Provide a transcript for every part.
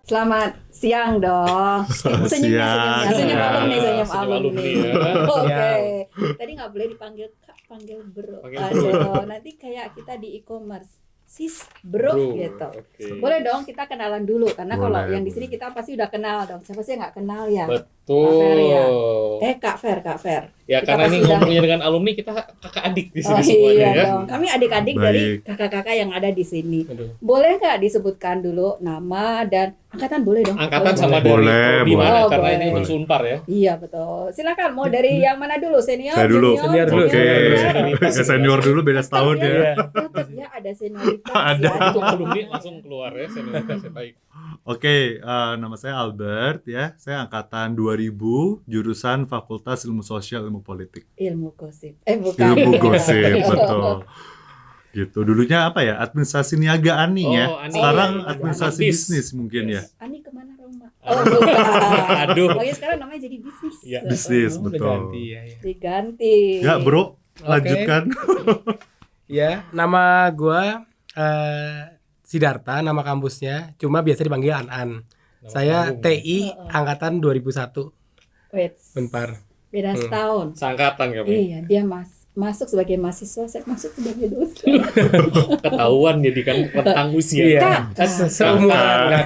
Selamat siang dong. Senyumnya, senyum alumni, senyum alumni. Oke. Tadi nggak boleh dipanggil kak, panggil bro. Aduh, nanti kayak kita di e-commerce, sis bro gitu. Okay. Boleh dong kita kenalan dulu karena kalau yang di sini kita pasti udah kenal dong. Siapa sih yang nggak kenal ya? Betul. Kak Fer ya. Kak Fer. Ya kita karena ini ngomongnya dengan alumni kita kakak adik di sini semuanya iya ya. Dong. Kami adik-adik dari kakak-kakak yang ada di sini. Boleh nggak disebutkan dulu nama dan angkatan boleh dong? Angkatan boleh. Sama boleh, dari di mana karena boleh. ini unsur Unpar ya. Iya betul. Silakan mau dari yang mana dulu? Senior? Saya dulu. Junior dulu. Oke. Senior dulu beda setahun ya. Tetap ya ada senioritas. Ada. Untuk alumni langsung keluar ya senioritasnya baik. Oke, nama saya Albert ya. Saya angkatan 2000, jurusan Fakultas Ilmu Sosial Ilmu Politik. Ilmu gosip. Bukan. Ilmu gosip, betul. Gitu. Dulunya apa ya? Administrasi niaga Ani ya. Sekarang administrasi bisnis mungkin ya. Ani kemana Roma? Bukan. Aduh. Pokoknya sekarang namanya jadi bisnis. Ya. Bisnis, betul. Diganti. Ya, Bro. Lanjutkan. Ya, nama gua Sidarta, nama kampusnya. Cuma biasa dipanggil An-An. Saya TI angkatan 2001. Unpar. Beda setahun. Seangkatan kami. Iya, dia masuk sebagai mahasiswa, saya masuk sebagai dosen. Ketahuan jadi kan rentang usia. Iya. Seumuran.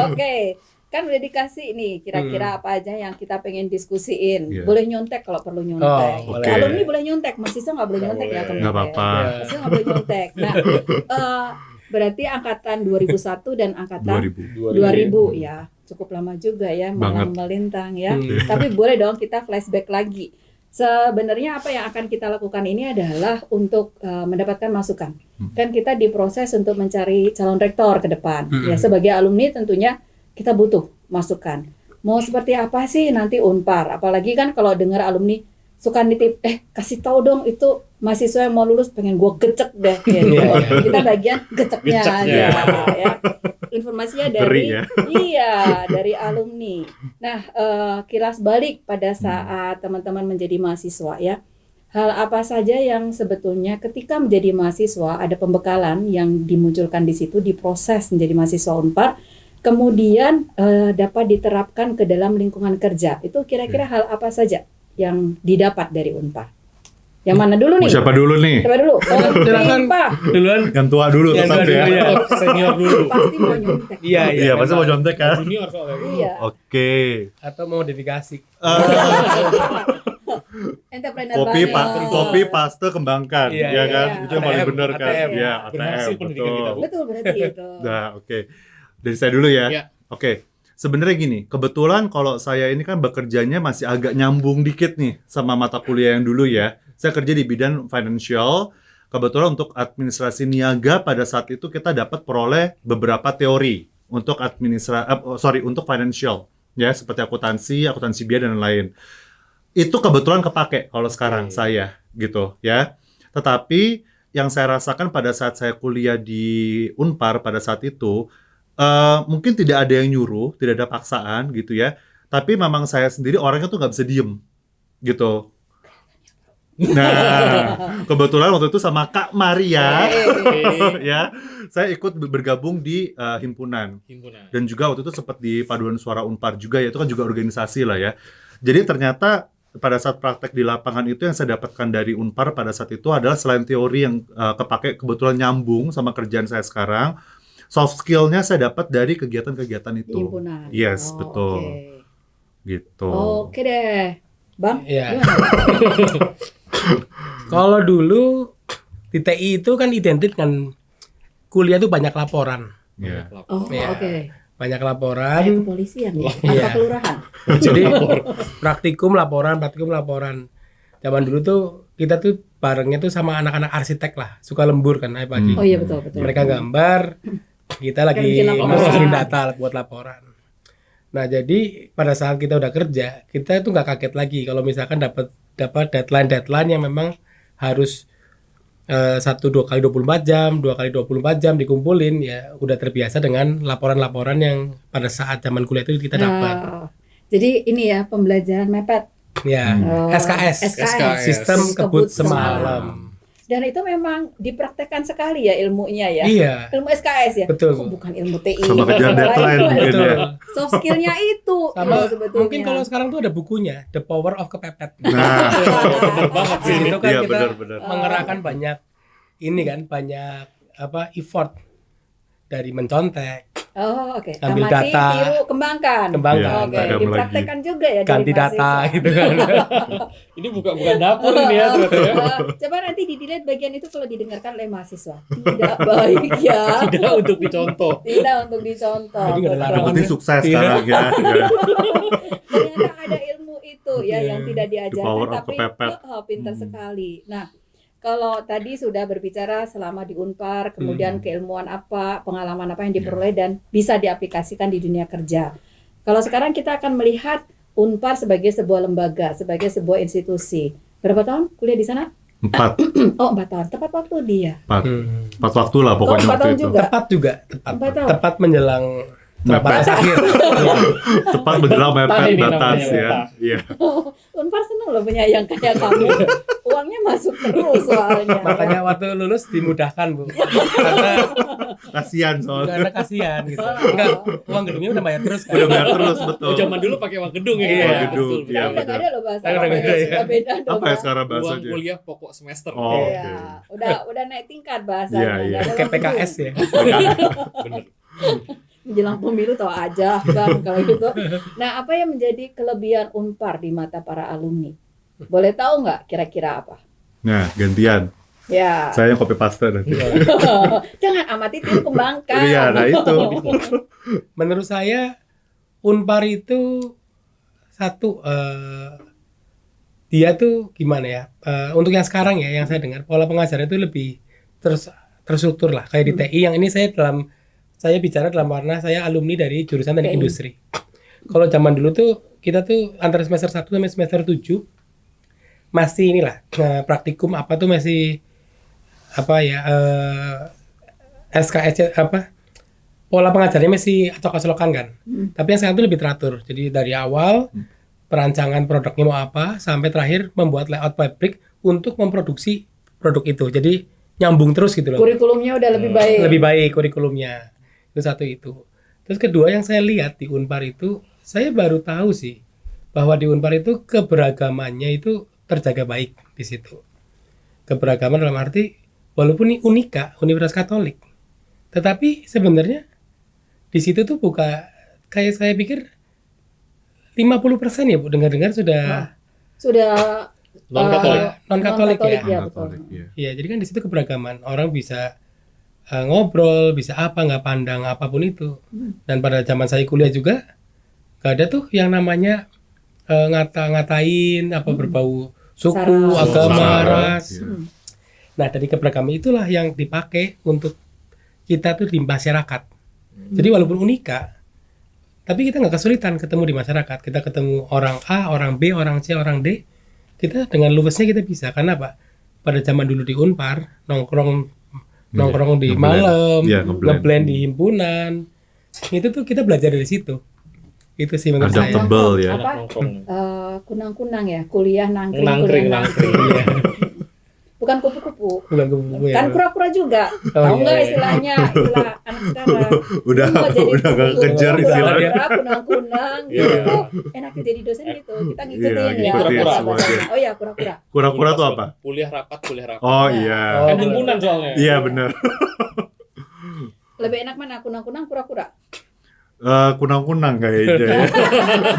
Oke. Kan udah dikasih nih kira-kira apa aja yang kita pengen diskusiin. Yeah. Boleh nyontek kalau perlu nyontek. Okay. Alumni boleh nyontek, mahasiswa nggak boleh nyontek ya. Nggak apa-apa. Mahasiswa nggak boleh nyontek. Nah, berarti angkatan 2001 dan angkatan 2000 ya. Cukup lama juga ya, malang melintang ya. Tapi boleh dong kita flashback lagi. Sebenarnya apa yang akan kita lakukan ini adalah untuk mendapatkan masukan. Kan kita diproses untuk mencari calon rektor ke depan. Ya sebagai alumni tentunya kita butuh masukan. Mau seperti apa sih nanti Unpar? Apalagi kan kalau dengar alumni suka nitip, kasih tahu dong itu mahasiswa yang mau lulus pengen gua gecek deh. Gitu. Kita bagian geceknya aja ya. Informasinya dari dari alumni. Nah, kilas balik pada saat teman-teman menjadi mahasiswa ya. Hal apa saja yang sebetulnya ketika menjadi mahasiswa ada pembekalan yang dimunculkan di situ diproses menjadi mahasiswa Unpar. Kemudian dapat diterapkan ke dalam lingkungan kerja. Itu kira-kira hal apa saja yang didapat dari Unpar? Yang mana dulu nih? Siapa dulu nih? Siapa dulu? Silakan duluan. Yang tua dulu tetap ya. Senior dulu. Pasti mau nyontek. Iya, pasti mau nyontek kan? Junior soalnya. Iya. Oke. Atau mau modifikasi. Entrepreneur Kopi paste kembangkan, ya kan? Itu yang paling benar kan? Iya, ATM. Betul berarti itu. Nah, oke. Dari saya dulu ya. Oke. Sebenarnya gini, kebetulan kalau saya ini kan bekerjanya masih agak nyambung dikit nih sama mata kuliah yang dulu ya. Saya kerja di bidang financial. Kebetulan untuk administrasi niaga pada saat itu kita dapat peroleh beberapa teori untuk untuk financial ya, seperti akuntansi biaya dan lain-lain. Itu kebetulan kepake kalau sekarang saya gitu ya. Tetapi yang saya rasakan pada saat saya kuliah di Unpar pada saat itu mungkin tidak ada yang nyuruh, tidak ada paksaan gitu ya. Tapi memang saya sendiri orangnya tuh nggak bisa diem gitu. Nah, kebetulan waktu itu sama Kak Maria, ya, saya ikut bergabung di himpunan. Dan juga waktu itu sempat di Paduan Suara Unpar juga ya, itu kan juga organisasi lah ya. Jadi ternyata pada saat praktek di lapangan itu yang saya dapatkan dari Unpar pada saat itu adalah selain teori yang kepake kebetulan nyambung sama kerjaan saya sekarang, soft skill-nya saya dapat dari kegiatan-kegiatan itu. Himpunan. Yes, betul. Gitu. Oke deh. Bang, ya. Kalau dulu di TI itu kan identik dengan kuliah itu banyak laporan. Oke. Banyak laporan. Kayak kepolisian ya, atau kelurahan. Jadi praktikum laporan. Zaman dulu tuh kita tuh barengnya tuh sama anak-anak arsitek lah, suka lembur kan pagi. Oh iya betul. Mereka gambar, kita lagi masukin data buat laporan. Nah jadi pada saat kita udah kerja, kita itu nggak kaget lagi kalau misalkan dapat deadline yang memang harus 1-2 kali 24 jam, 2 kali 24 jam dikumpulin, ya udah terbiasa dengan laporan-laporan yang pada saat zaman kuliah itu kita dapat. Jadi ini ya pembelajaran mepet. Ya, SKS. Sistem kebut semalam. Dan itu memang dipraktekkan sekali ya ilmunya ya. Iya. Ilmu SKS ya. Betul. Oh, bukan ilmu TI. Sama kejar deadline mungkin Betul. ya. Soft skillnya itu Sama loh sebetulnya. mungkin kalau sekarang tuh ada bukunya The Power of Kepepet. Nah, Bener banget sih. Itu kan iya kita benar-benar. mengerahkan banyak ini kan, banyak effort dari mencontek, Oh, oke. Ambil Amati, data. tiru, kembangkan. kembangkan, Oke, Ada dipraktekkan juga ya dari ganti data mahasiswa. gitu kan. Ini bukan dapur ini ya ternyata ya. Coba nanti di-delete bagian itu kalau didengarkan oleh mahasiswa. Tidak baik ya. Tidak untuk dicontoh. Tidak untuk dicontoh. Jadi nggak ada Betul. Yang penting sukses Iya. sekarang ya. Ya. Ternyata ada ilmu itu ya Iya. yang tidak The diajarkan power of tapi kepepet. pintar sekali. Nah, kalau tadi sudah berbicara selama di Unpar, kemudian keilmuan apa, pengalaman apa yang diperoleh dan bisa diaplikasikan di dunia kerja. Kalau sekarang kita akan melihat Unpar sebagai sebuah lembaga, sebagai sebuah institusi. Berapa tahun kuliah di sana? 4 Oh, 4 tahun. Tepat waktu dia. waktu lah pokoknya Oh, 4 waktu tahun itu. juga. Tepat juga, 4 tahun. tepat menjelang batas akhir. Tepat menjelang mepet Betah ini batas namanya, ya. betah. Iya. Unpar seneng loh punya yang kayak kamu. Uangnya masuk terus soalnya. Makanya waktu lulus dimudahkan, Bu. Karena Kasihan soalnya. kasihan gitu. Enggak, uang gedungnya udah bayar terus kan. Udah bayar terus betul. Oh, zaman dulu pakai uang gedung ya. Iya, Pak? gedung, Betul, iya, Sekarang udah nggak ada loh bahasa. Sekarang udah nggak ada, ya. Sudah beda dong. Apa ya sekarang Uang bahasanya? kuliah pokok semester. Oh. Iya, udah naik tingkat bahasanya. Iya, iya. Nggak ada Kayak waktu. PKS ya. Bener. Menjelang pemilu tahu aja kan kalau gitu. Nah, apa yang menjadi kelebihan Unpar di mata para alumni? Boleh tahu nggak kira-kira apa? Nah, gantian. Ya, Saya yang copy paste nanti. jangan amati tiru kembangkan. Iya, nah itu. Menurut saya Unpar itu satu dia tuh gimana ya? Untuk yang sekarang ya, yang saya dengar pola pengajaran itu lebih terstruktur lah. Kayak di TI yang ini saya bicara dalam warna saya alumni dari jurusan teknik TI. industri. Kalau zaman dulu tuh kita tuh antara semester 1 sampai semester 7 masih inilah praktikum apa tuh masih apa ya SKS apa pola pengajarnya masih acok-acokan kan. Tapi yang sekarang itu lebih teratur. Jadi dari awal perancangan produknya mau apa sampai terakhir membuat layout pabrik untuk memproduksi produk itu. Jadi nyambung terus gitu loh. Kurikulumnya udah lebih baik. Lebih baik kurikulumnya. Itu satu itu. Terus kedua yang saya lihat di Unpar itu, saya baru tahu sih bahwa di Unpar itu keberagamannya itu terjaga baik di situ. Keberagaman dalam arti walaupun ini Unika, Universitas Katolik, tetapi sebenarnya di situ tuh kayak saya pikir 50% ya Bu, dengar-dengar sudah Non-Katolik. non-Katolik ya. Ya, betul. Iya. Iya, jadi kan di situ keberagaman. Orang bisa ngobrol, bisa apa, nggak pandang apapun itu. Dan pada zaman saya kuliah juga, nggak ada tuh yang namanya ngata-ngatain, apa berbau suku, Sara. agama, Sara, ras. iya. Nah, dari keberagaman itulah yang dipakai untuk kita tuh di masyarakat. Jadi walaupun Unika, tapi kita nggak kesulitan ketemu di masyarakat. Kita ketemu orang A, orang B, orang C, orang D. Kita dengan luwesnya kita bisa. Karena apa? Pada zaman dulu di Unpar, nongkrong di ngeblend. malam, Iya, ngeblend di himpunan. Itu tuh kita belajar dari situ. Itu sih menurut saya. Adaptable ya. Apa? Nongkrong. Kunang-kunang ya, kuliah nangkring, Nangkring, kuliah nangkring. Iya, Bukan kupu-kupu. bukan kupu-kupu ya. Kan kura-kura juga. Oh, Tahu iya, nggak iya. istilahnya, istilah anak sekarang. Udah Mau jadi udah nggak kupu-kupu, kejar istilahnya. kura-kura, kunang-kunang Iya. gitu. Enaknya jadi dosen gitu. Kita ngikutin Iya, ya. ngikutin apa semua bahasanya. dia. Oh ya, kura-kura. Kura-kura tuh apa? Kuliah rapat. Oh Nah. iya. Oh, Kan himpunan soalnya. Iya benar. Lebih enak mana kunang-kunang kura-kura? Kunang-kunang kayaknya.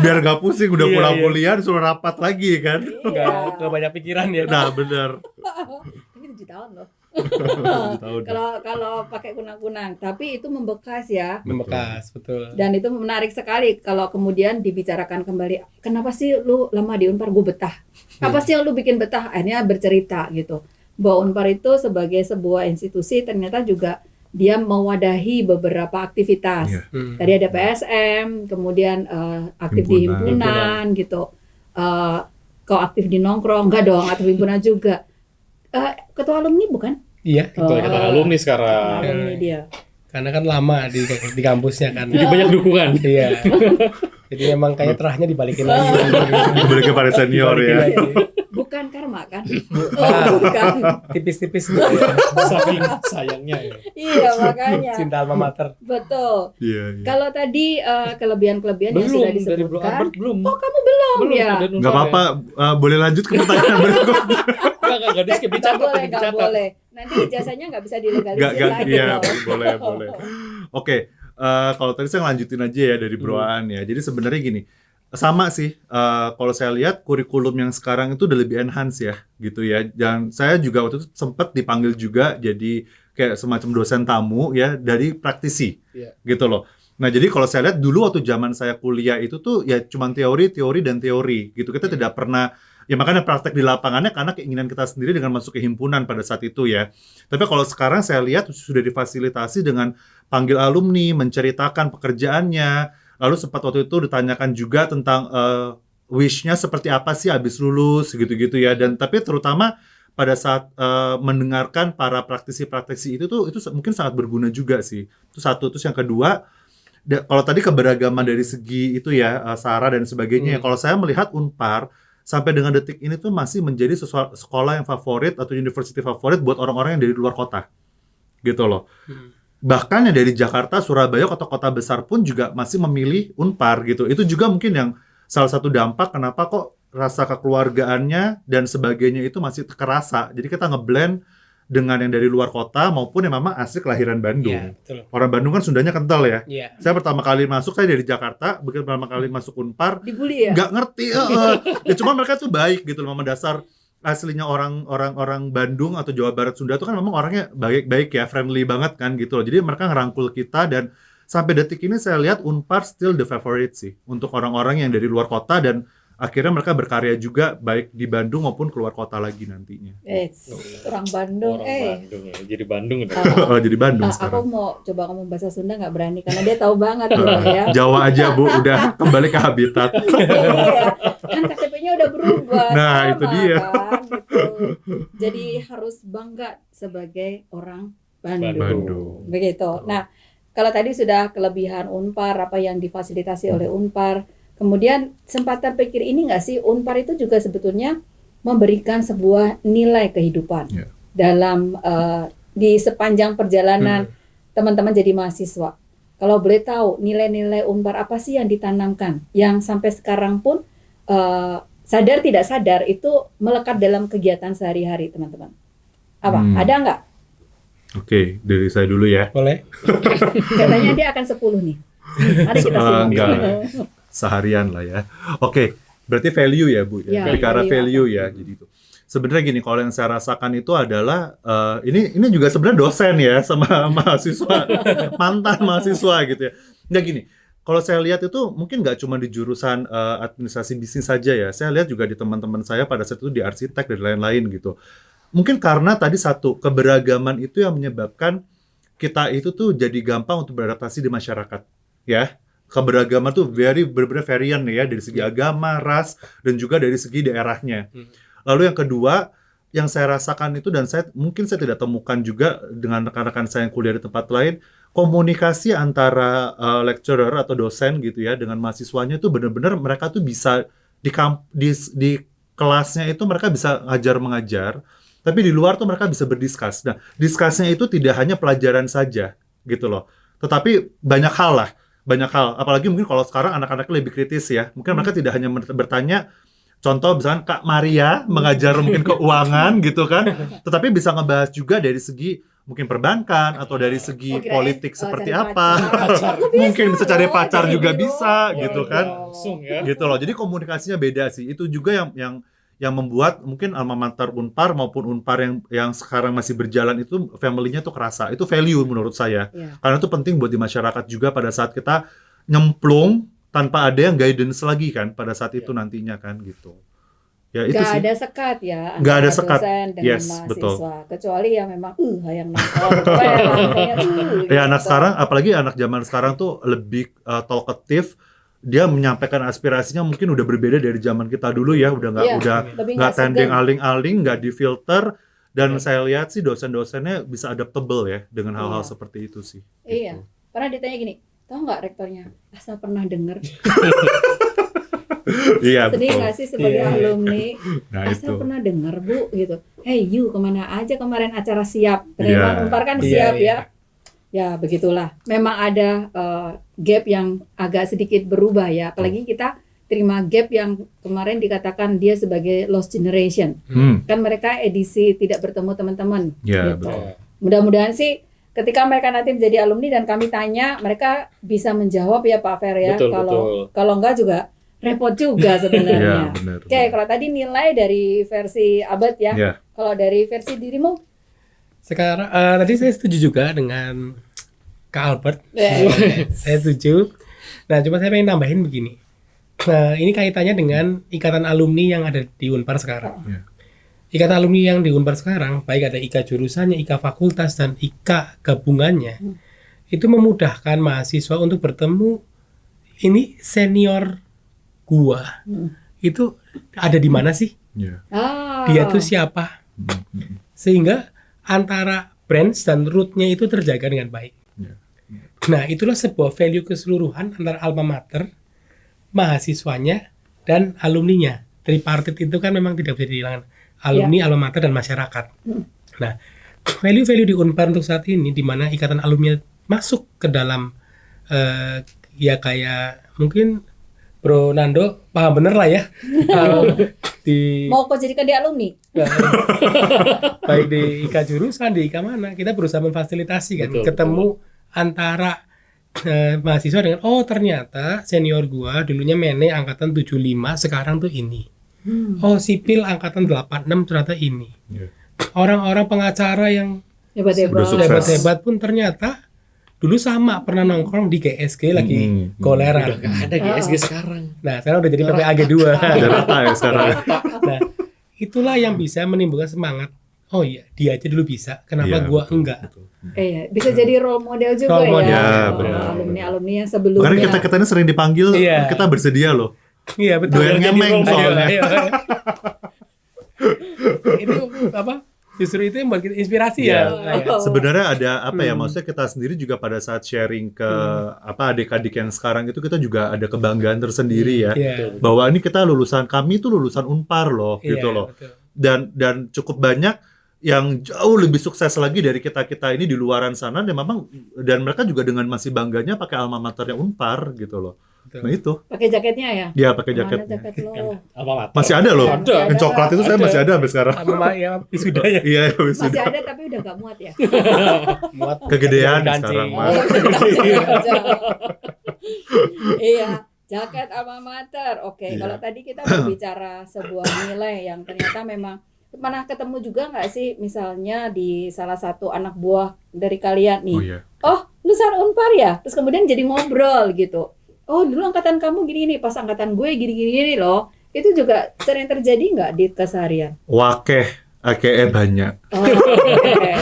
Biar gak pusing udah Iya, pulang iya. kuliah disuruh rapat lagi kan. Nggak banyak pikiran ya. Nah bener. Ini 7 tahun loh. Tahun. Kalau pakai kunang-kunang, tapi itu membekas ya. Membekas, betul. Dan itu menarik sekali kalau kemudian dibicarakan kembali. Kenapa sih lu lama di Unpar? Gue betah. Apa sih yang lu bikin betah? Akhirnya bercerita gitu. Bahwa Unpar itu sebagai sebuah institusi ternyata juga dia mewadahi beberapa aktivitas. Iya. Tadi ada PSM, kemudian aktif di himpunan gitu. Kau aktif di nongkrong, enggak dong, aktif himpunan juga. Ketua alumni bukan? Iya, Ketua kita alumni sekarang. Alumni dia. karena kan lama di kampusnya kan. Jadi banyak dukungan. Iya. Jadi memang kayak terahnya dibalikin lagi. Diberikan pada senior ya. Dibalikin lagi. Bukan karma kan? Oh, bukan. Tipis-tipis gitu ya. Saking sayangnya ya. Iya, makanya. Cinta alma mater. Betul. Iya. Kalau tadi kelebihan-kelebihan yang sudah Belum dari Bro disebutkan. Albert belum. Oh, kamu belum ya? ada Nggak apa-apa, boleh lanjut ke pertanyaan berikutnya. Enggak di skip, Nggak dicatat, boleh, nggak dicatat. boleh. Nanti ijazahnya nggak bisa dilegalisir Nggak, lagi. iya, loh. boleh. Oke, kalau tadi saya lanjutin aja ya dari Broan ya. Jadi sebenarnya gini, sama sih. Kalau saya lihat kurikulum yang sekarang itu udah lebih enhance ya, gitu ya. Dan saya juga waktu itu sempat dipanggil juga jadi kayak semacam dosen tamu ya dari praktisi, gitu loh. Nah jadi kalau saya lihat dulu waktu zaman saya kuliah itu tuh ya cuma teori gitu. Kita tidak pernah. Ya makanya praktek di lapangannya karena keinginan kita sendiri dengan masuk ke himpunan pada saat itu ya. Tapi kalau sekarang saya lihat sudah difasilitasi dengan panggil alumni, menceritakan pekerjaannya. Lalu sempat waktu itu ditanyakan juga tentang wish-nya seperti apa sih habis lulus gitu-gitu ya. Dan tapi terutama pada saat mendengarkan para praktisi-praktisi itu mungkin sangat berguna juga sih. Itu satu. Terus yang kedua, kalau tadi keberagaman dari segi itu ya, SARA dan sebagainya. Kalau saya melihat Unpar sampai dengan detik ini tuh masih menjadi sekolah yang favorit atau university favorit buat orang-orang yang dari luar kota, gitu loh. Bahkan yang dari Jakarta, Surabaya, kota-kota besar pun juga masih memilih Unpar gitu. Itu juga mungkin yang salah satu dampak kenapa kok rasa kekeluargaannya dan sebagainya itu masih kerasa. Jadi kita ngeblend dengan yang dari luar kota maupun yang memang asli kelahiran Bandung. Iya, betul. Orang Bandung kan Sundanya kental ya. Iya. Saya pertama kali masuk, saya dari Jakarta, begitu pertama kali masuk Unpar, Dibully ya? nggak ngerti. Ya cuma mereka tuh baik gitu loh, memang dasar aslinya orang Bandung atau Jawa Barat Sunda tuh kan memang orangnya baik ya, friendly banget kan gitu loh. Jadi mereka ngerangkul kita dan sampai detik ini saya lihat Unpar still the favorite sih untuk orang-orang yang dari luar kota dan akhirnya mereka berkarya juga baik di Bandung maupun keluar kota lagi nantinya. Orang Bandung, Bandung ya. Jadi Bandung udah. Oh, jadi Bandung aku sekarang. mau coba ngomong bahasa Sunda nggak berani karena dia tahu banget gitu ya. Jawa aja Bu, udah kembali ke habitat. Iya, kan KTP-nya udah berubah. Nah, sama, itu dia. Kan, gitu. Jadi harus bangga sebagai orang Bandung. Begitu. Nah, kalau tadi sudah kelebihan Unpar, apa yang difasilitasi oleh Unpar, kemudian sempat terpikir ini nggak sih Unpar itu juga sebetulnya memberikan sebuah nilai kehidupan dalam di sepanjang perjalanan teman-teman jadi mahasiswa. Kalau boleh tahu nilai-nilai Unpar apa sih yang ditanamkan yang sampai sekarang pun sadar tidak sadar itu melekat dalam kegiatan sehari-hari teman-teman. Apa? Ada nggak? Oke, dari saya dulu ya. Boleh? Katanya dia akan 10 nih. Mari kita simak. Enggak. Seharian lah ya. Oke, berarti value ya Bu. Ya, Bicara value value ya. Jadi itu. Sebenarnya gini, kalau yang saya rasakan itu adalah ini juga sebenarnya dosen ya sama mahasiswa, mantan mahasiswa gitu ya. Nggak gini, kalau saya lihat itu mungkin nggak cuma di jurusan administrasi bisnis saja ya. Saya lihat juga di teman-teman saya pada saat itu di arsitek dan lain-lain gitu. Mungkin karena tadi satu, keberagaman itu yang menyebabkan kita itu tuh jadi gampang untuk beradaptasi di masyarakat ya. Keberagaman tuh benar-benar varian ya, dari segi agama, ras, dan juga dari segi daerahnya. Lalu yang kedua, yang saya rasakan itu dan mungkin saya tidak temukan juga dengan rekan-rekan saya yang kuliah di tempat lain, komunikasi antara lecturer atau dosen gitu ya dengan mahasiswanya itu benar-benar mereka tuh bisa di kelasnya itu mereka bisa ngajar-mengajar, tapi di luar tuh mereka bisa berdiskus. Nah, diskusnya itu tidak hanya pelajaran saja gitu loh, tetapi banyak hal. Apalagi mungkin kalau sekarang anak-anaknya lebih kritis ya. Mungkin mereka tidak hanya bertanya, contoh misalkan Kak Maria mengajar mungkin keuangan gitu kan, tetapi bisa ngebahas juga dari segi mungkin perbankan atau dari segi politik seperti apa. Mungkin bisa cari pacar juga bisa gitu kan. Langsung ya. Gitu loh. Jadi komunikasinya beda sih. Itu juga yang membuat mungkin alma mater Unpar maupun Unpar yang sekarang masih berjalan itu family-nya tuh kerasa. Itu value menurut saya. Karena itu penting buat di masyarakat juga pada saat kita nyemplung tanpa ada yang guidance lagi kan pada saat itu nantinya kan gitu. Ya itu sih. Gak ada sekat ya Nggak ada antara sekat. dosen dengan Yes, mahasiswa. betul. Kecuali yang memang yang nongkrong. Ya anak sekarang, apalagi anak zaman sekarang tuh lebih talkative. Dia menyampaikan aspirasinya mungkin udah berbeda dari zaman kita dulu ya, udah nggak tendeng aling-aling, nggak difilter, dan saya lihat sih dosen-dosennya bisa adaptable ya dengan hal-hal seperti itu sih. Iya, pernah ditanya gini, tahu nggak rektornya? Asal pernah dengar. Iya Sedih betul. nggak sih sebagai Iya. alumni? Nah Saya itu. pernah dengar Bu gitu. Hey you kemana aja kemarin acara siap? Penerimaan Iya. Unpar kan Iya, siap iya. ya. Ya begitulah. Memang ada gap yang agak sedikit berubah ya. Apalagi kita terima gap yang kemarin dikatakan dia sebagai lost generation. Kan mereka edisi tidak bertemu teman-teman. Ya gitu. betul. Mudah-mudahan sih ketika mereka nanti menjadi alumni dan kami tanya, mereka bisa menjawab ya Pak Fer ya. Betul, Kalau betul. kalau enggak juga repot juga Iya sebenarnya. benar. Oke, kalau tadi nilai dari versi Abad ya. Ya. Kalau dari versi dirimu? Sekarang tadi saya setuju juga dengan Kak Albert. Saya setuju. Nah, cuma saya pengen nambahin begini. Nah, ini kaitannya dengan ikatan alumni yang ada di Unpar sekarang. Ya. Ikatan alumni yang di Unpar sekarang, baik ada IKA jurusannya, IKA fakultas, dan IKA gabungannya, itu memudahkan mahasiswa untuk bertemu. Ini senior gua, itu ada di mana sih? Ya. Dia tuh siapa? Sehingga antara branch dan root-nya itu terjaga dengan baik. Ya. Nah, itulah sebuah value keseluruhan antara alma mater, mahasiswanya, dan alumninya. Tripartit itu kan memang tidak bisa dihilangkan. Alumni, alma mater, dan masyarakat. Nah, value-value di Unpar untuk saat ini, di mana ikatan alumni masuk ke dalam, ya kayak mungkin Bro Nando paham bener lah ya. Kalau di Mau kau jadikan dia alumni? baik di IKA jurusan, di IKA mana, kita berusaha memfasilitasi kan, Betul, ketemu antara mahasiswa dengan, oh ternyata senior gua dulunya Mene angkatan 75, sekarang tuh ini. Oh sipil angkatan 86 ternyata ini. Ya. Orang-orang pengacara yang Hebat-hebat. Udah sukses. hebat-hebat pun ternyata dulu sama pernah nongkrong di GSG lagi goleran. Udah nggak ada GSG sekarang. Nah, sekarang udah jadi PPAG 2. Udah rata ya sekarang. Nah, itulah yang bisa menimbulkan semangat. Oh iya, dia aja dulu bisa. Kenapa Iya, gua betul, enggak? betul. Bisa jadi role model juga Role model. ya. Ya, benar. Alumni-alumni yang sebelumnya. Karena kita ini sering dipanggil, Iya. kita bersedia loh. Iya, betul. Doyan Jadi ngemeng role model. soalnya. Ayo, ayo. Itu apa? Justru itu yang buat kita inspirasi ya. Iya. Kayak. Sebenarnya ada apa ya? Maksudnya kita sendiri juga pada saat sharing ke apa adik-adik yang sekarang itu kita juga ada kebanggaan tersendiri ya. Iya. Bahwa ini kita kami itu lulusan Unpar loh, gitu Iya, loh. betul. Dan cukup banyak yang jauh lebih sukses lagi dari kita-kita ini di luaran sana dan mereka juga dengan masih bangganya pakai alma maternya Unpar gitu loh. Betul. Nah itu. Pakai jaketnya ya? Ya pakai Mana jaket. jaket lo? Apa mata? Masih ada loh. Ada. Yang coklat itu saya Ada. masih ada sampai sekarang. Sama ya wisuda ya. Iya, Masih ada tapi udah gak muat ya? Muat Kegedean kancing. sekarang, Mas. Iya, jaket alma mater. Oke, Iya. kalau tadi kita berbicara sebuah nilai yang ternyata memang pernah ketemu juga nggak sih misalnya di salah satu anak buah dari kalian nih. Oh iya. Oh, lulusan Unpar ya? Terus kemudian jadi ngobrol gitu. Oh, dulu angkatan kamu gini-gini, pas angkatan gue gini-gini loh. Itu juga sering terjadi nggak di keseharian? Wakeh, banyak. Oh, oke.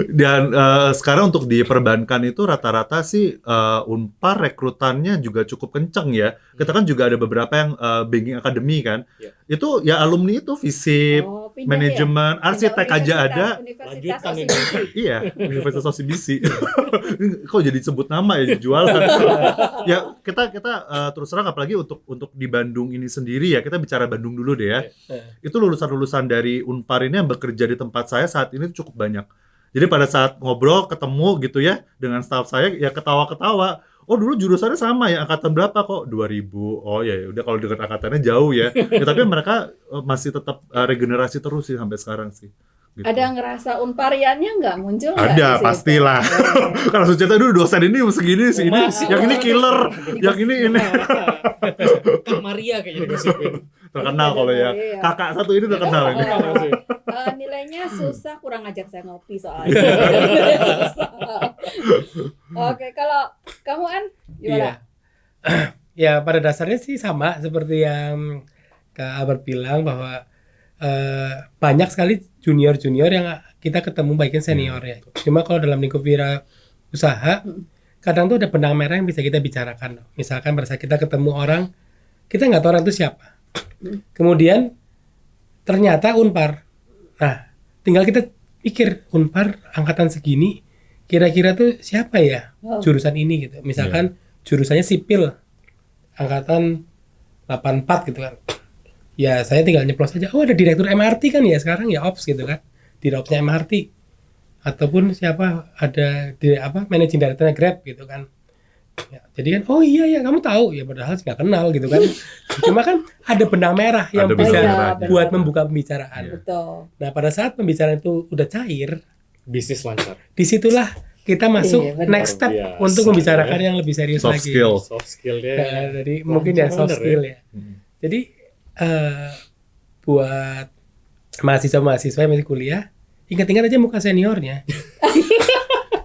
Dan sekarang untuk di perbankan itu rata-rata sih Unpar rekrutannya juga cukup kenceng ya. Kita kan juga ada beberapa yang banking academy kan. Iya. Itu ya alumni itu FISIP, Oh, pindah manajemen, ya? arsitek Pindah aja ada. Universitas Lanjutan OSIBC. Iya, Universitas OSIBC. Kok jadi sebut nama ya jualan. Ya kita terus terang apalagi untuk di Bandung ini sendiri ya. Kita bicara Bandung dulu deh ya. Itu lulusan-lulusan dari Unpar ini yang bekerja di tempat saya saat ini cukup banyak. Jadi pada saat ngobrol, ketemu gitu ya dengan staf saya ya ketawa-ketawa. Oh dulu jurusannya sama ya, angkatan berapa kok? 2000. Oh ya udah kalau dengan angkatannya jauh ya. Ya tapi mereka masih tetap regenerasi terus sih sampai sekarang sih. Gitu. Ada ngerasa unpariannya nggak muncul nggak Ada di situ? pastilah. Kalau cerita dulu dosen ini segini, ini, Masih. yang ini killer, yang ini. Kak Maria kayaknya digosipin. Terkenal kalau ya. Iya. Kakak satu ini terkenal ini. Nilainya susah, kurang ngajak saya ngopi soalnya. Oke, kalau kamu An gimana? Iya. Ya pada dasarnya sih sama seperti yang Kak Albert bilang bahwa banyak sekali junior-junior yang kita ketemu baiknya senior ya. Cuma kalau dalam lingkup wira usaha kadang tuh ada benang merah yang bisa kita bicarakan. Misalkan pada saat kita ketemu orang, kita nggak tahu orang itu siapa. Kemudian ternyata Unpar. Nah, tinggal kita pikir Unpar angkatan segini kira-kira tuh siapa ya Oh. jurusan ini gitu. Misalkan jurusannya sipil angkatan 84 gitu kan. Ya saya tinggal nyeplos aja. Oh ada direktur MRT kan ya sekarang ya ops gitu kan. Di opsnya MRT ataupun siapa ada di managing director Grab gitu kan. Ya, jadi kan oh iya ya kamu tahu ya padahal nggak kenal gitu kan. Cuma kan ada benang merah yang Ada bisa benang merahnya. buat membuka pembicaraan. Betul. Nah pada saat pembicaraan itu udah cair, Bisnis lancar. disitulah kita masuk Iya, benar. next step Biasa, untuk membicarakan yang lebih serius Soft lagi. skill. Soft skillnya. Nah, jadi mungkin ya soft skill ya. Jadi buat mahasiswa-mahasiswa yang masih kuliah, ingat-ingat aja muka seniornya.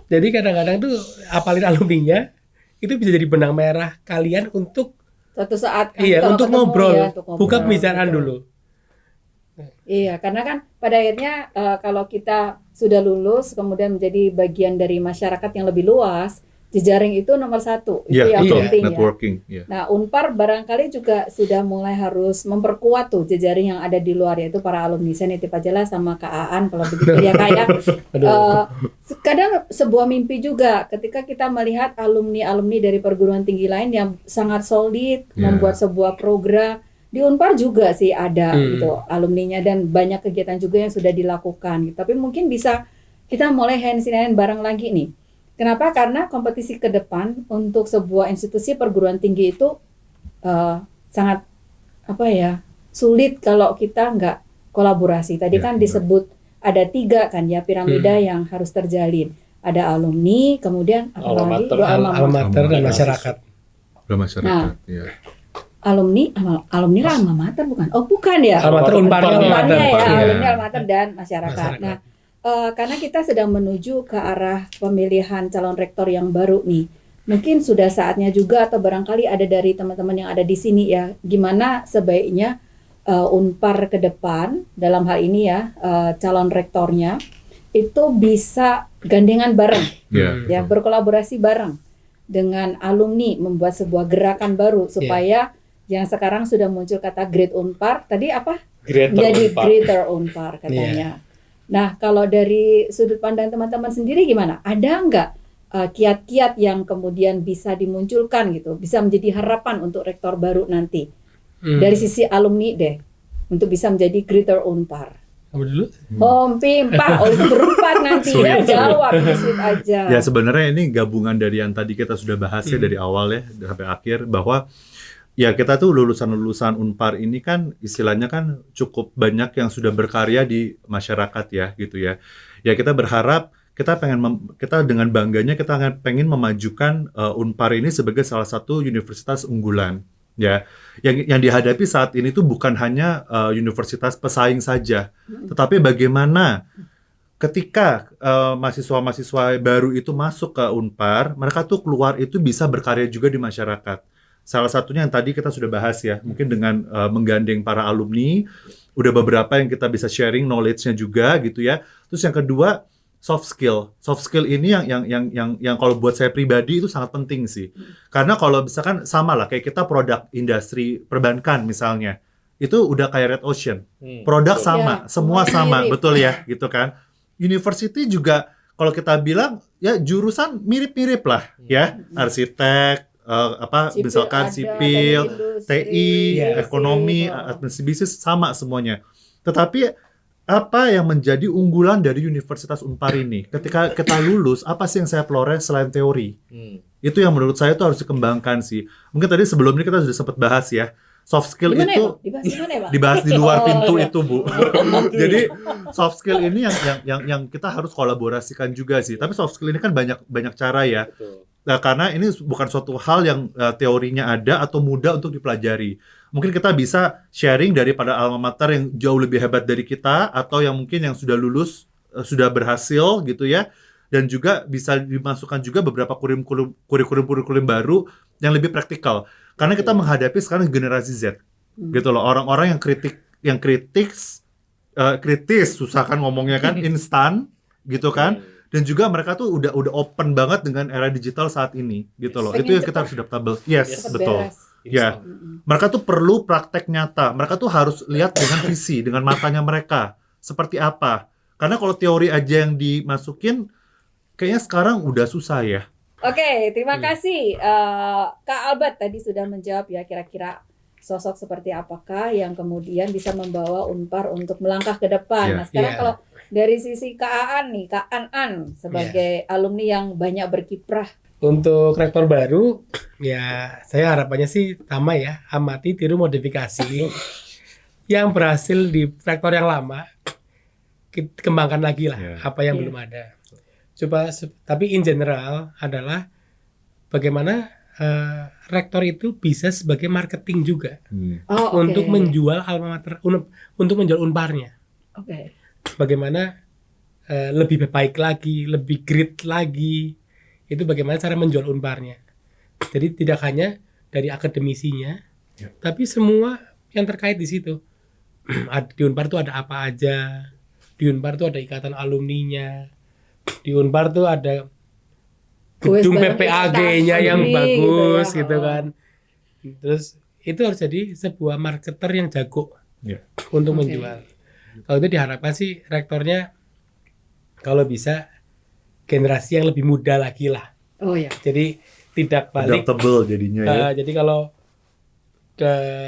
Jadi kadang-kadang tuh apalin alumninya itu bisa jadi benang merah kalian untuk Suatu saat iya kalau untuk ketemu ngobrol, ya, untuk ngobrol. buka pembicaraan Betul. dulu. Iya, karena kan pada akhirnya kalau kita sudah lulus kemudian menjadi bagian dari masyarakat yang lebih luas, jejaring itu nomor satu, itu Iya, yang betul. penting ya. Networking. Iya. Nah, Unpar barangkali juga sudah mulai harus memperkuat tuh jejaring yang ada di luar, yaitu para alumni. Saya nitip aja lah sama Kak Aan kalau begitu ya Kak ya. Kadang sebuah mimpi juga ketika kita melihat alumni-alumni dari perguruan tinggi lain yang sangat solid membuat sebuah program. Di Unpar juga sih ada gitu alumninya dan banyak kegiatan juga yang sudah dilakukan. Tapi mungkin bisa kita mulai hands in hand bareng lagi nih. Kenapa? Karena kompetisi ke depan untuk sebuah institusi perguruan tinggi itu sangat sulit kalau kita nggak kolaborasi. Tadi kan disebut ada 3 kan ya piramida yang harus terjalin. Ada alumni, kemudian Alma apalagi mater. Alma mater dan masyarakat. Udah masyarakat. Nah. Iya. alumni kan alma mater bukan? Oh bukan ya. Alma mater Unparnya Unparnya ya, Unparnya. alumni alma mater dan masyarakat. Nah, karena kita sedang menuju ke arah pemilihan calon rektor yang baru nih. Mungkin sudah saatnya juga atau barangkali ada dari teman-teman yang ada di sini ya, gimana sebaiknya Unpar ke depan dalam hal ini ya calon rektornya itu bisa gandengan bareng, ya berkolaborasi bareng dengan alumni membuat sebuah gerakan baru supaya yang sekarang sudah muncul kata Great Unpar, tadi apa? Jadi Greater Unpar katanya. Nah, kalau dari sudut pandang teman-teman sendiri gimana? Ada nggak kiat-kiat yang kemudian bisa dimunculkan gitu, bisa menjadi harapan untuk rektor baru nanti dari sisi alumni deh, untuk bisa menjadi Greater Unpar? Kamu dulu? Pak, itu berempat nanti ya, jawab sweet aja. Ya sebenarnya ini gabungan dari yang tadi kita sudah bahas ya dari awal ya sampai akhir, bahwa ya kita tuh lulusan-lulusan Unpar ini kan istilahnya kan cukup banyak yang sudah berkarya di masyarakat ya gitu ya. Ya kita berharap kita dengan bangganya kita pengen memajukan Unpar ini sebagai salah satu universitas unggulan ya. Yang dihadapi saat ini tuh bukan hanya universitas pesaing saja, tetapi bagaimana ketika mahasiswa-mahasiswa baru itu masuk ke Unpar, mereka tuh keluar itu bisa berkarya juga di masyarakat. Salah satunya yang tadi kita sudah bahas ya, mungkin dengan menggandeng para alumni, udah beberapa yang kita bisa sharing knowledge-nya juga gitu ya. Terus yang kedua, soft skill. Soft skill ini yang kalau buat saya pribadi itu sangat penting sih. Karena kalau misalkan sama lah kayak kita produk industri perbankan misalnya, itu udah kayak red ocean. Produk sama, semua sama, betul ya, gitu kan. University juga kalau kita bilang ya jurusan mirip-mirip lah ya, arsitek, misalkan sipil, TI, ekonomi, administrasi bisnis sama semuanya. Tetapi apa yang menjadi unggulan dari Universitas Unpar ini? Ketika kita lulus, apa sih yang saya peloreh selain teori? Itu yang menurut saya itu harus dikembangkan sih. Mungkin tadi sebelum ini kita sudah sempat bahas ya. Soft skill dimana itu dibahas di luar pintu itu, Bu. Jadi soft skill ini yang kita harus kolaborasikan juga sih. Tapi soft skill ini kan banyak cara ya. Nah, karena ini bukan suatu hal yang teorinya ada atau mudah untuk dipelajari. Mungkin kita bisa sharing daripada alma mater yang jauh lebih hebat dari kita, atau yang mungkin yang sudah lulus, sudah berhasil gitu ya. Dan juga bisa dimasukkan juga beberapa kurikulum baru yang lebih praktikal. Karena kita menghadapi sekarang generasi Z. Gitu loh, orang-orang yang kritis, susah kan ngomongnya kan, instan gitu kan. Dan juga mereka tuh udah open banget dengan era digital saat ini gitu loh. Itu yang kita harus adaptable. Yes, betul. Ya. Mereka tuh perlu praktek nyata. Mereka tuh harus lihat dengan visi, dengan matanya mereka seperti apa. Karena kalau teori aja yang dimasukin kayaknya sekarang udah susah ya. Oke, terima kasih Kak Albert tadi sudah menjawab ya kira-kira sosok seperti apakah yang kemudian bisa membawa Unpar untuk melangkah ke depan. Nah, sekarang kalau dari sisi Kak Aan nih, Kak An sebagai alumni yang banyak berkiprah. Untuk rektor baru, ya saya harapannya sih sama ya, amati, tiru, modifikasi. Yang berhasil di rektor yang lama, kembangkan lagi lah apa yang belum ada. Coba, tapi in general adalah bagaimana rektor itu bisa sebagai marketing juga untuk menjual alma mater, untuk menjual Unparnya. Bagaimana lebih baik lagi, lebih great lagi, itu bagaimana cara menjual Unparnya. Jadi tidak hanya dari akademisinya, tapi semua yang terkait di situ. Di Unpar itu ada apa aja, di Unpar itu ada ikatan alumninya, di Unpar itu ada gedung PPAG-nya yang bagus gitu kan. Terus itu harus jadi sebuah marketer yang jago untuk menjual. Kalau itu diharapkan sih rektornya kalau bisa generasi yang lebih muda lagi lah. Jadi tidak balik adaptable jadinya ya. Jadi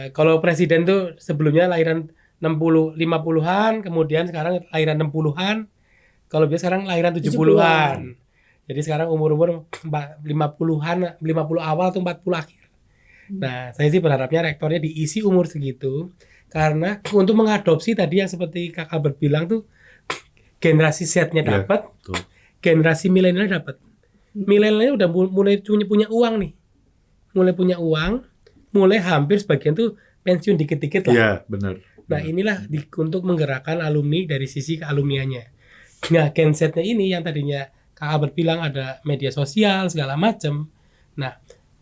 kalau presiden tuh sebelumnya lahiran 50-an, kemudian sekarang lahiran 60-an. Kalau biasa sekarang lahiran 70-an. Jadi sekarang umur-umur 50-an, 50 awal atau 40 akhir. Nah, saya sih berharapnya rektornya diisi umur segitu karena untuk mengadopsi tadi yang seperti Kak Albert bilang tuh generasi Z-nya dapat, generasi milenial dapat. Milenialnya udah mulai punya uang nih. Mulai punya uang, mulai hampir sebagian tuh pensiun dikit-dikit lah. Iya, benar. Nah, inilah untuk menggerakkan alumni dari sisi kealumniannya. Nah, Gen Z-nya ini yang tadinya Kak Albert bilang ada media sosial segala macam. Nah,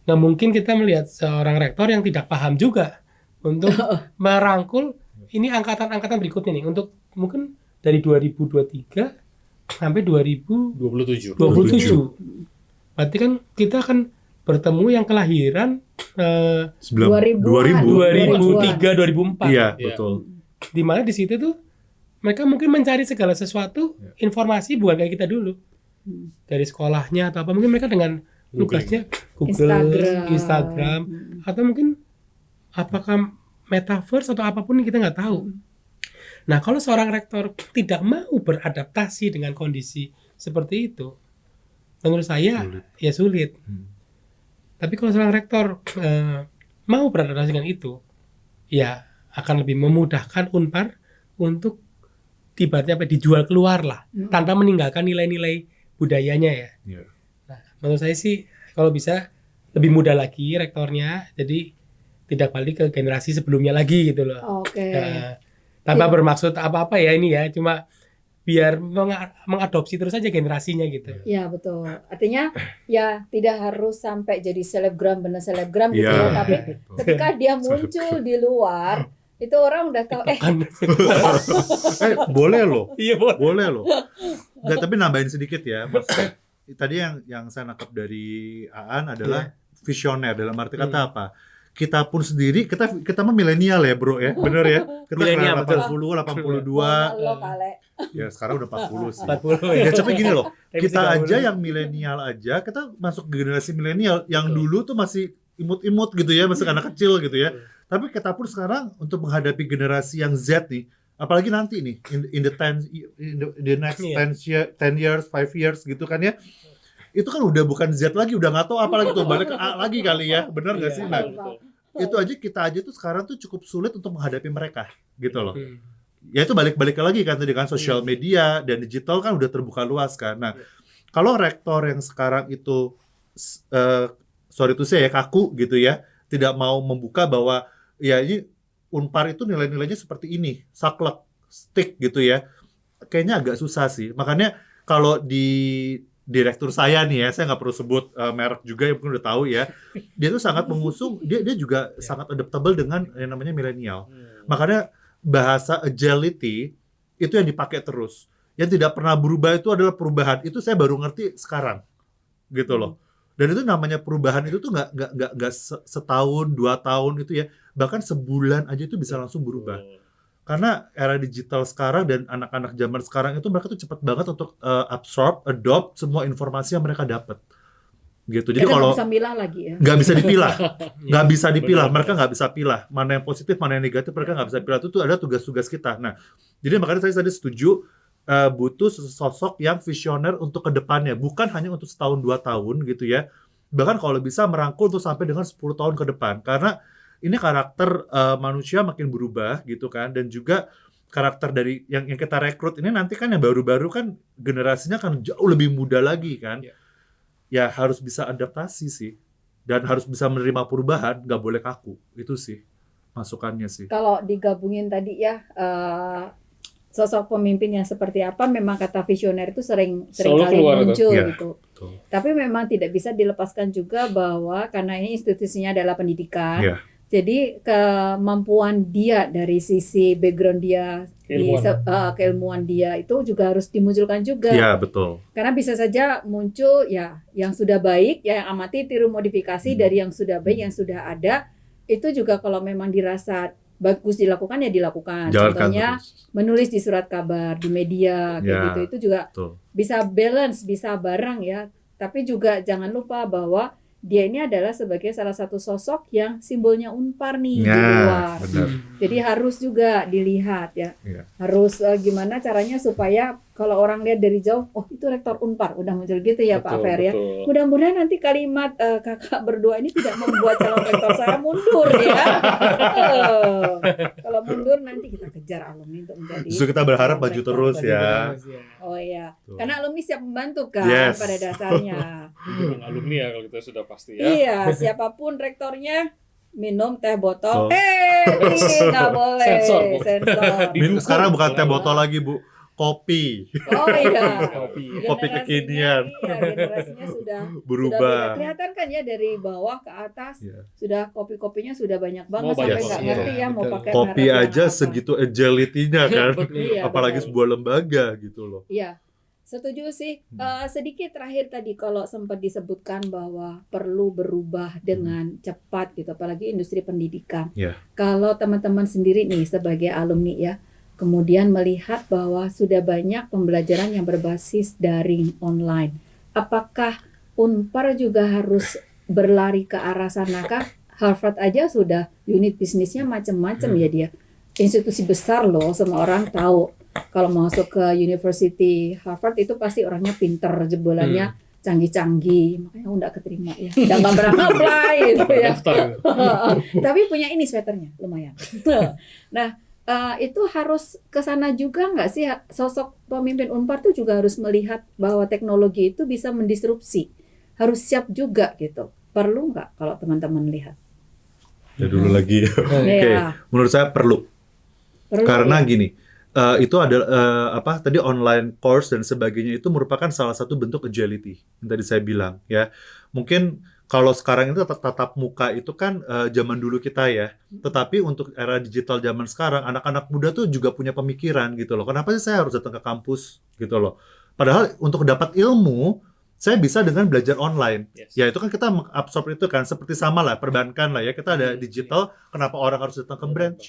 nggak mungkin kita melihat seorang rektor yang tidak paham juga untuk merangkul ini angkatan-angkatan berikutnya nih untuk mungkin dari 2023 sampai 2027. Berarti kan kita akan bertemu yang kelahiran 2000-an. 2003, 2004. Iya, betul. Di mana di situ tuh mereka mungkin mencari segala sesuatu informasi bukan kayak kita dulu. Dari sekolahnya atau apa, mungkin mereka dengan tugasnya Google, Instagram, atau mungkin apakah metaverse atau apapun kita nggak tahu. Nah, kalau seorang rektor tidak mau beradaptasi dengan kondisi seperti itu, menurut saya ya sulit. Tapi kalau seorang rektor mau beradaptasi dengan itu, ya akan lebih memudahkan Unpar untuk ibaratnya dijual keluar lah, tanpa meninggalkan nilai-nilai budayanya ya. Nah, menurut saya sih kalau bisa lebih mudah lagi rektornya, jadi tidak balik ke generasi sebelumnya lagi gitu loh. Tanpa bermaksud apa-apa ya ini ya, cuma biar mengadopsi terus aja generasinya gitu. Ya betul. Artinya ya tidak harus sampai jadi selebgram bener selebgram gitu ya, tapi ketika dia muncul di luar itu orang udah tahu boleh loh. Iya boleh loh. Nggak, tapi nambahin sedikit ya. Maksudnya tadi yang saya nangkap dari Aan adalah visioner dalam arti kata apa? Kita pun sendiri kita mah milenial ya, Bro ya. Bener ya? Kita milenial 80, 82. Ya sekarang udah 40 sih. 40 ya. Tapi gini loh, kita aja yang milenial aja, kita masuk ke generasi milenial yang dulu tuh masih imut-imut gitu ya, masih anak kecil gitu ya. Tapi kita pun sekarang untuk menghadapi generasi yang Z nih, apalagi nanti nih in the next 10 years, 5 years gitu kan ya. Itu kan udah bukan Z lagi, udah nggak tahu apa lagi tuh, balik ke A lagi kali ya. Benar nggak sih? Nah, itu aja kita aja tuh sekarang tuh cukup sulit untuk menghadapi mereka gitu loh. Ya itu balik lagi kan tadi kan, sosial media dan digital kan udah terbuka luas kan. Nah, kalau rektor yang sekarang itu sorry to say ya, kaku gitu ya, tidak mau membuka bahwa ya ini Unpar itu nilai-nilainya seperti ini, saklek, stick gitu ya. Kayaknya agak susah sih. Makanya kalau di direktur saya nih ya, saya nggak perlu sebut merek juga, yang mungkin udah tahu ya. Dia tuh sangat mengusung, dia juga sangat adaptable dengan yang namanya milenial. Makanya bahasa agility itu yang dipakai terus. Yang tidak pernah berubah itu adalah perubahan. Itu saya baru ngerti sekarang, gitu loh. Dan itu namanya perubahan itu tuh nggak setahun, 2 tahun itu ya, bahkan sebulan aja itu bisa langsung berubah. Karena era digital sekarang dan anak-anak zaman sekarang itu mereka tuh cepat banget untuk absorb, adopt semua informasi yang mereka dapat. gitu. Jadi Kita kalau nggak bisa milah lagi ya. nggak bisa dipilah, nggak bisa dipilah, mereka nggak bisa pilah mana yang positif, mana yang negatif, mereka nggak bisa pilah. Itu tuh ada tugas-tugas kita. Nah, jadi makanya saya tadi setuju butuh sosok yang visioner untuk kedepannya, bukan hanya untuk setahun 2 tahun gitu ya. Bahkan kalau bisa merangkul untuk sampai dengan 10 tahun ke depan, karena ini karakter manusia makin berubah gitu kan, dan juga karakter dari yang kita rekrut ini nanti kan yang baru-baru kan generasinya kan jauh lebih muda lagi kan. Ya harus bisa adaptasi sih, dan harus bisa menerima perubahan, nggak boleh kaku. Itu sih masukannya sih. Kalau digabungin tadi ya, sosok pemimpin yang seperti apa, memang kata visioner itu sering kali muncul Ya, gitu. betul. Tapi memang tidak bisa dilepaskan juga bahwa karena ini institusinya adalah pendidikan, Ya. jadi kemampuan dia dari sisi background dia, keilmuan dia itu juga harus dimunculkan juga. Ya, betul. Karena bisa saja muncul ya yang sudah baik, ya yang amati tiru modifikasi dari yang sudah baik, yang sudah ada. Itu juga kalau memang dirasa bagus dilakukan ya dilakukan. Jalankan Contohnya terus. menulis di surat kabar, di media kayak Ya, gitu, itu juga betul. bisa balance, bisa bareng ya. Tapi juga jangan lupa bahwa dia ini adalah sebagai salah satu sosok yang simbolnya Unpar nih di luar. Benar. Jadi harus juga dilihat ya. Ya. Harus gimana caranya supaya kalau orang lihat dari jauh, oh itu rektor Unpar, udah muncul gitu ya Pak Fer ya. Mudah-mudahan nanti kalimat kakak berdua ini tidak membuat calon rektor saya mundur ya. Kalau mundur nanti kita kejar alumni untuk menjadi. Justru kita berharap maju rektor. terus ya. Oh iya, Tuh. karena alumni siap membantu kan Yes. pada dasarnya. Bukan alumni ya kalau kita sudah pasti ya. Iya, siapapun rektornya minum teh botol. Tuh. Ini nggak boleh. Sensor, Bu. Sensor. Didukung. Sekarang bukan teh botol lagi, Bu. Kopi. Oh iya. Kopi. Kopi kekinian. Iya, generasinya sudah Berubah. beda. Kelihatan kan ya dari bawah ke atas Iya. sudah kopi-kopinya sudah banyak banget Mau sampai banyak nggak banget. ngerti ya mau Betul. pakai Kopi merek yang aja apa. segitu agility-nya kan. Iya, Apalagi betul. sebuah lembaga gitu loh. Iya, setuju sih. Sedikit terakhir tadi kalau sempat disebutkan bahwa perlu berubah dengan cepat gitu, apalagi industri pendidikan. Iya. Kalau teman-teman sendiri nih sebagai alumni ya, kemudian melihat bahwa sudah banyak pembelajaran yang berbasis daring online. Apakah Unpar juga harus berlari ke arah sana kah? Harvard aja sudah unit bisnisnya macam-macam ya dia. Institusi besar loh, semua orang tahu. Kalau masuk ke University Harvard itu pasti orangnya pinter, jebolannya canggih-canggih, makanya nggak keterima ya. Udah nggak pernah apply gitu ya. Tapi punya ini sweaternya, lumayan. Nah, itu harus ke sana juga nggak sih, sosok pemimpin Unpar tuh juga harus melihat bahwa teknologi itu bisa mendisrupsi, harus siap juga gitu. Perlu nggak kalau teman-teman lihat? Ya dulu lagi. Oke, Ya, menurut saya perlu. perlu Karena ya. gini, itu ada apa tadi online course dan sebagainya itu merupakan salah satu bentuk agility yang tadi saya bilang ya. Mungkin kalau sekarang itu tatap muka itu kan zaman dulu kita ya. Tetapi untuk era digital zaman sekarang, anak-anak muda tuh juga punya pemikiran gitu loh. Kenapa sih saya harus datang ke kampus gitu loh? Padahal untuk dapat ilmu saya bisa dengan belajar online. Yes. Ya itu kan kita mengabsorb itu kan seperti sama lah perbankan lah ya. Kita ada digital, kenapa orang harus datang ke branch?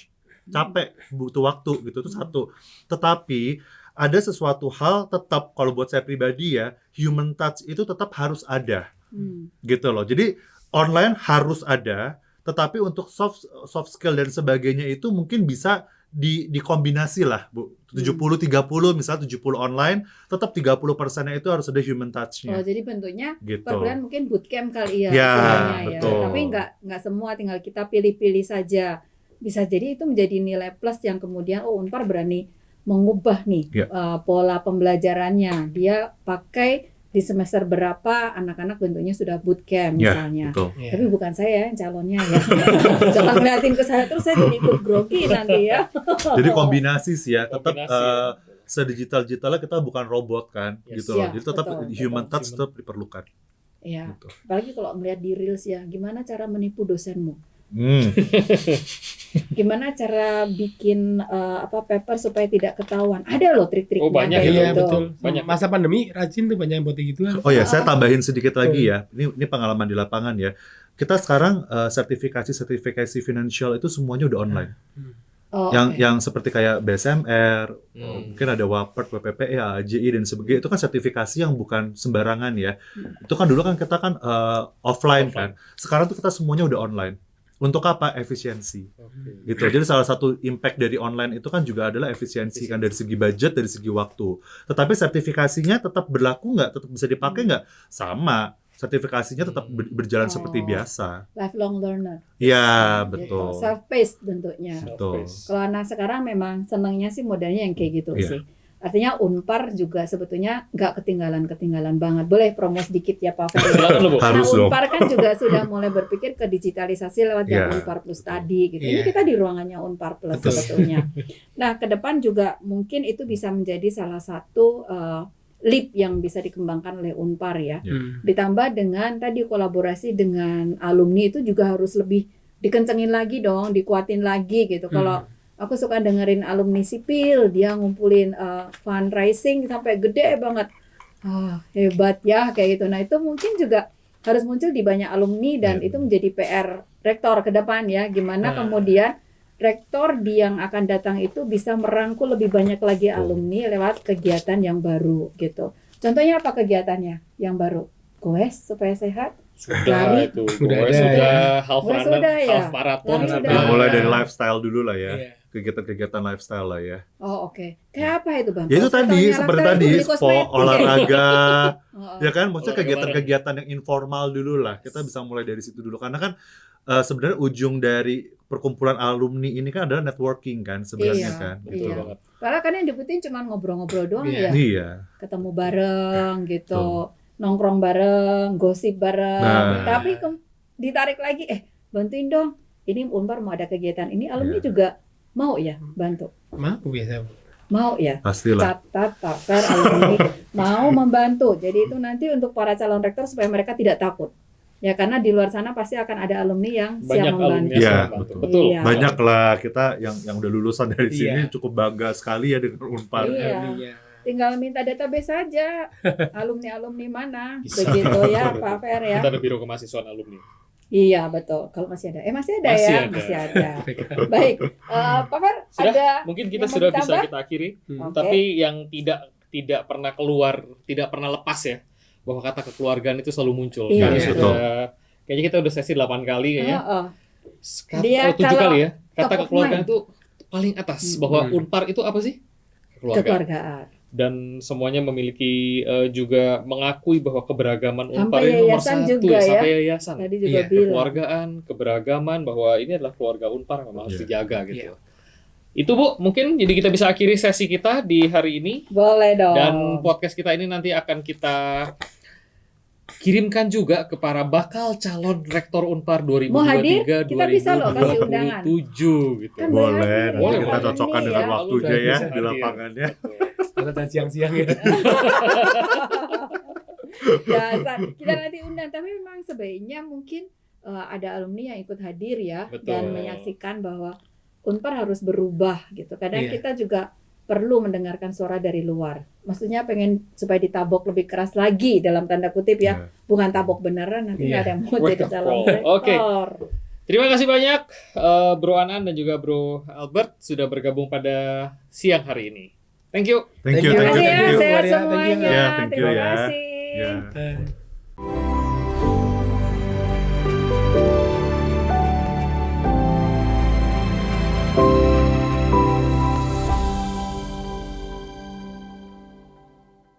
Capek, butuh waktu gitu, itu satu. Tetapi ada sesuatu hal tetap kalau buat saya pribadi ya, human touch itu tetap harus ada gitu loh. Jadi online harus ada, tetapi untuk soft skill dan sebagainya itu mungkin bisa dikombinasi lah, Bu. 70-30 misalnya 70 online, tetap 30%-nya itu harus ada human Oh, touch-nya. jadi bentuknya Gitu. per bulan mungkin bootcamp kali ya, Ya, istilahnya ya. betul. Tapi nggak semua, tinggal kita pilih-pilih saja. Bisa jadi itu menjadi nilai plus yang kemudian Unpar berani mengubah nih Ya. pola pembelajarannya. Dia pakai di semester berapa anak-anak bentuknya sudah bootcamp Ya, misalnya. betul. Iya. Tapi bukan saya yang calonnya ya. Jangan ngeliatin ke saya terus, saya jadi ikut grogi nanti ya. Jadi kombinasi sih ya, tetap Kombinasi, ya. sedigital-digitalnya kita bukan robot kan, Yes. gitu loh. Ya, Jadi tetap betul, human betul. touch tetap diperlukan. Ya, Gitu. apalagi kalau melihat di reels ya, gimana cara menipu dosenmu? Hmm. Gimana cara bikin paper supaya tidak ketahuan? Ada loh trik-triknya. Oh, banyak kayak ya, Iya gitu. betul. Banyak. Masa pandemi rajin tuh banyak yang buat gitu kan. Oh ya, saya tambahin sedikit lagi ya. Ini pengalaman di lapangan ya. Kita sekarang sertifikasi financial itu semuanya udah online. yang seperti kayak BSMR, mungkin ada WAPERT, WPPE, AJI dan sebagainya. Itu kan sertifikasi yang bukan sembarangan ya. Itu kan dulu kan kita kan offline kan. Sekarang tuh kita semuanya udah online. Untuk apa? Efisiensi. Gitu. Jadi salah satu impact dari online itu kan juga adalah efisiensi kan, dari segi budget, dari segi waktu. Tetapi sertifikasinya tetap berlaku nggak? Tetap bisa dipakai nggak? Sama. Sertifikasinya tetap berjalan seperti biasa. Lifelong learner. Iya, Gitu. betul. Self-paced bentuknya. Betul. Kalau anak sekarang memang senangnya sih modelnya yang kayak gitu sih. Artinya Unpar juga sebetulnya nggak ketinggalan banget. Boleh promo sedikit ya Pak Ferry. Harus Nah, dong. Unpar kan juga sudah mulai berpikir ke digitalisasi lewat yang Unpar Plus tadi gitu. Ini kita di ruangannya Unpar Plus sebetulnya. Nah, ke depan juga mungkin itu bisa menjadi salah satu leap yang bisa dikembangkan oleh Unpar ya. Ditambah dengan tadi kolaborasi dengan alumni itu juga harus lebih dikencengin lagi dong, dikuatin lagi gitu. Kalau aku suka dengerin alumni sipil, dia ngumpulin fundraising sampai gede banget. Hebat ya kayak gitu. Nah, itu mungkin juga harus muncul di banyak alumni dan itu menjadi PR rektor ke depan ya. Gimana kemudian rektor yang akan datang itu bisa merangkul lebih banyak lagi alumni lewat kegiatan yang baru gitu. Contohnya apa kegiatannya yang baru? Goes supaya sehat? Sudah itu. Sudah half marathon. Mulai dari lifestyle dulu lah ya. Kegiatan-kegiatan lifestyle lah ya. Oh, oke. Kayak apa itu, Bang? Ya itu tadi, seperti tadi, olahraga, ya kan? Maksudnya Olahraga kegiatan-kegiatan yang informal dulu lah. Kita bisa mulai dari situ dulu. Karena kan sebenarnya ujung dari perkumpulan alumni ini kan adalah networking kan sebenarnya kan. Gitu. Iya. Padahal kan yang dibutuhin cuma ngobrol-ngobrol doang ya. Iya. Ketemu bareng gitu. Nongkrong bareng, gosip bareng. Tapi ditarik lagi, bantuin dong. Ini Unpar mau ada kegiatan ini, alumni juga mau ya bantu. Mau biasa. Mau ya. Pastilah. Catat, Pak alumni mau membantu. Jadi itu nanti untuk para calon rektor supaya mereka tidak takut. Ya karena di luar sana pasti akan ada alumni yang siap membantu. Iya, betul. Iya. Banyak lah kita yang udah lulusan dari sini cukup bangga sekali ya dengan Unpar. Iya. Tinggal minta database saja alumni-alumni mana. Begitu ya Pak Fer ya. Kita ada biro kemahasiswaan alumni. Iya betul. Kalau masih ada. Masih ada Masih ya. ada. Masih ada. Baik. Pak Fer ada. Mungkin kita yang sudah mau bisa ditambah? kita akhiri. Oke. Tapi yang tidak pernah keluar, tidak pernah lepas ya, bahwa kata kekeluargaan itu selalu muncul. Iya. Karena Betul. kayaknya kita udah sesi 8 kali kayaknya. Dia 7 kalau kali ya. Kata top of kekeluargaan mind. itu paling atas, bahwa Unpar itu apa sih? Kekeluargaan. Dan semuanya memiliki juga mengakui bahwa keberagaman Unpar Sampai ini nomor yayasan 1 juga ya. sampai yayasan. Tadi juga Iya. bilang. Kekeluargaan, keberagaman, bahwa ini adalah keluarga Unpar memang harus dijaga gitu. Iya. Itu Bu, mungkin jadi kita bisa akhiri sesi kita di hari ini. Boleh dong. Dan podcast kita ini nanti akan kita kirimkan juga ke para bakal calon rektor Unpar 2023 Mau hadir? Kita bisa loh kasih undangan. 2027 gitu. Kan Boleh, hadir, nanti ya, kita tahun cocokkan ini dengan ya. waktunya Lalu ya bisa di hadir. lapangannya. Angkatan siang-siang ya. Dasar. Kita nanti undang, tapi memang sebaiknya mungkin ada alumni yang ikut hadir ya. Betul. Dan menyaksikan bahwa Unpar harus berubah gitu. Kadang Iya. kita juga perlu mendengarkan suara dari luar. Maksudnya pengen supaya ditabok lebih keras lagi dalam tanda kutip ya. Bukan tabok beneran, nanti nggak ada yang mau Wake jadi up calon call. rektor. Oke. Terima kasih banyak Bro Anan dan juga Bro Albert sudah bergabung pada siang hari ini. Thank you. Thank you, Terima thank you, kasih ya, thank you. sehat Maria. Thank you. semuanya. Ya, thank you Terima ya. kasih. Ya.